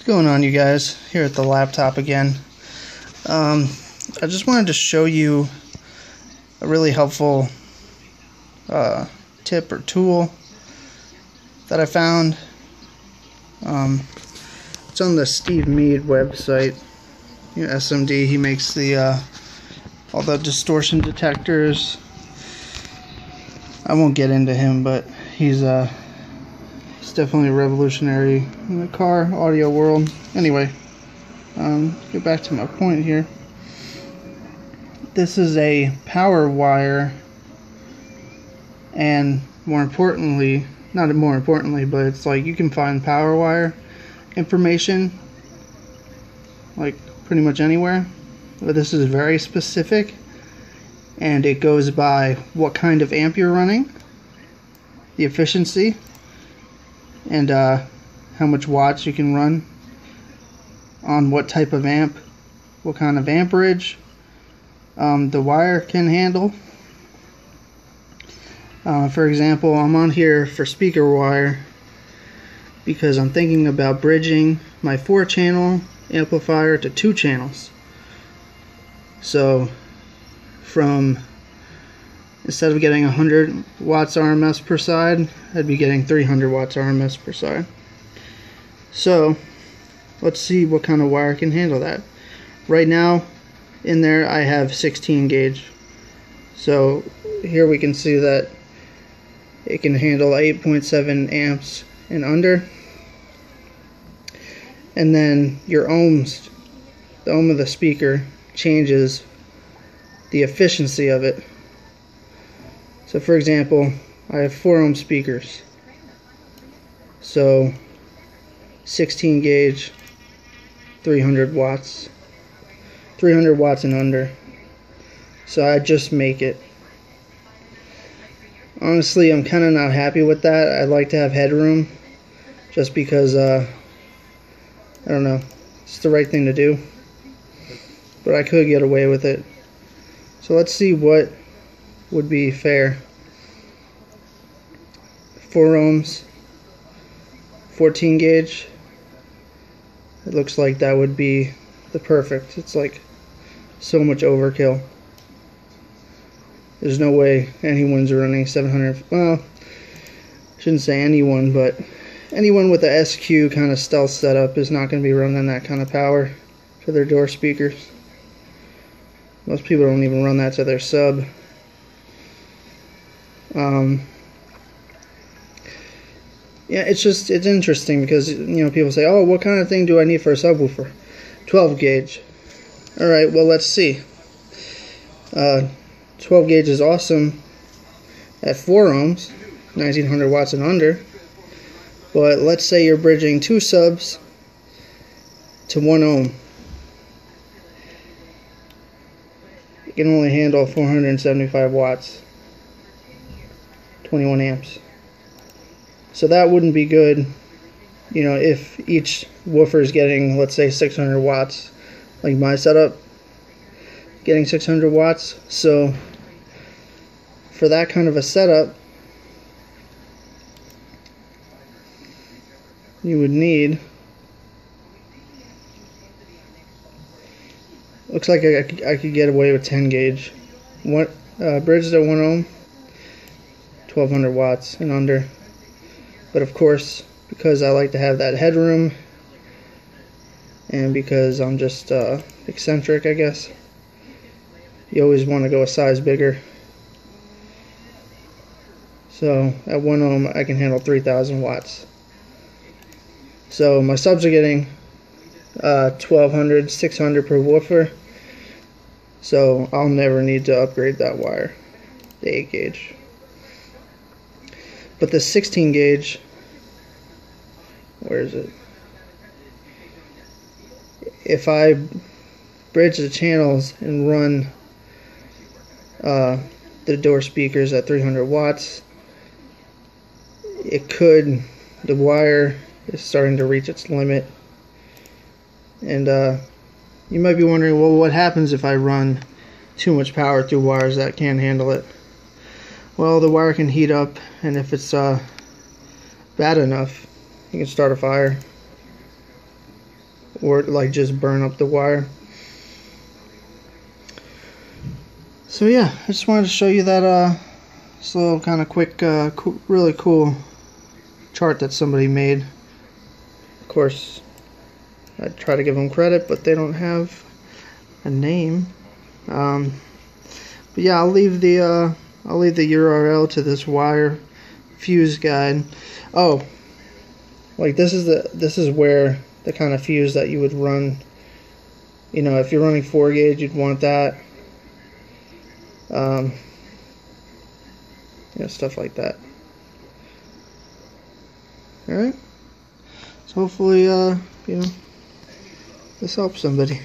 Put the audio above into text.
going on, you guys? Here at the laptop again. I just wanted to show you a really helpful tip or tool that I found. It's on the Steve Mead website. SMD. He makes the all the distortion detectors. I won't get into him, but he's definitely revolutionary in the car audio world. Anyway, get back to my point here. This is a power wire, and more importantly, not more importantly, but it's like you can find power wire information like pretty much anywhere, but this is very specific, and it goes by what kind of amp you're running, the efficiency, and how much watts you can run on what type of amp, what kind of amperage the wire can handle. For example, I'm on here for speaker wire because I'm thinking about bridging my 4-channel amplifier to 2 channels. So instead of getting 100 watts RMS per side, I'd be getting 300 watts RMS per side. So let's see what kind of wire can handle that. Right now in there I have 16 gauge. So here we can see that it can handle 8.7 amps and under. And then your ohms, the ohm of the speaker, changes the efficiency of it. So for example, I have 4 ohm speakers. So 16 gauge, 300 watts. 300 watts and under. So I just make it. Honestly, I'm kind of not happy with that. I'd like to have headroom, just because I don't know, it's the right thing to do, but I could get away with it. So let's see what would be fair. 4 ohms, 14 gauge. It looks like that would be the perfect. It's like so much overkill. There's no way anyone's running 700. Well, I shouldn't say anyone, but anyone with a SQ kind of stealth setup is not going to be running that kind of power for their door speakers. Most people don't even run that to their sub. Yeah, it's interesting because, you know, people say, oh, what kind of thing do I need for a subwoofer? 12 gauge. Alright, well, let's see. 12 gauge is awesome at 4 ohms, 1900 watts and under. But let's say you're bridging 2 subs to 1 ohm. It can only handle 475 watts, 21 amps. So that wouldn't be good, you know, if each woofer is getting, let's say, 600 watts, like my setup, getting 600 watts. So for that kind of a setup, you would need, looks like I could get away with 10 gauge. Bridged at 1 ohm, 1200 watts and under. But of course, because I like to have that headroom, and because I'm just eccentric, I guess, you always want to go a size bigger. So at 1 ohm I can handle 3000 watts. So my subs are getting 1200, 600 per woofer. So I'll never need to upgrade that wire, the 8 gauge. But the 16 gauge, where is it? If I bridge the channels and run the door speakers at 300 watts, the wire is starting to reach its limit. And you might be wondering, well, what happens if I run too much power through wires that can't handle it? Well, the wire can heat up, and if it's bad enough, you can start a fire. or like just burn up the wire. So yeah, I just wanted to show you that this little kind of quick, really cool chart that somebody made. Of course, I try to give them credit, but they don't have a name. But yeah, I'll leave the URL to this wire fuse guide. Oh, like this is where the kind of fuse that you would run. You know, if you're running 4 gauge, you'd want that. You know, stuff like that. Alright, so hopefully you know, this helps somebody.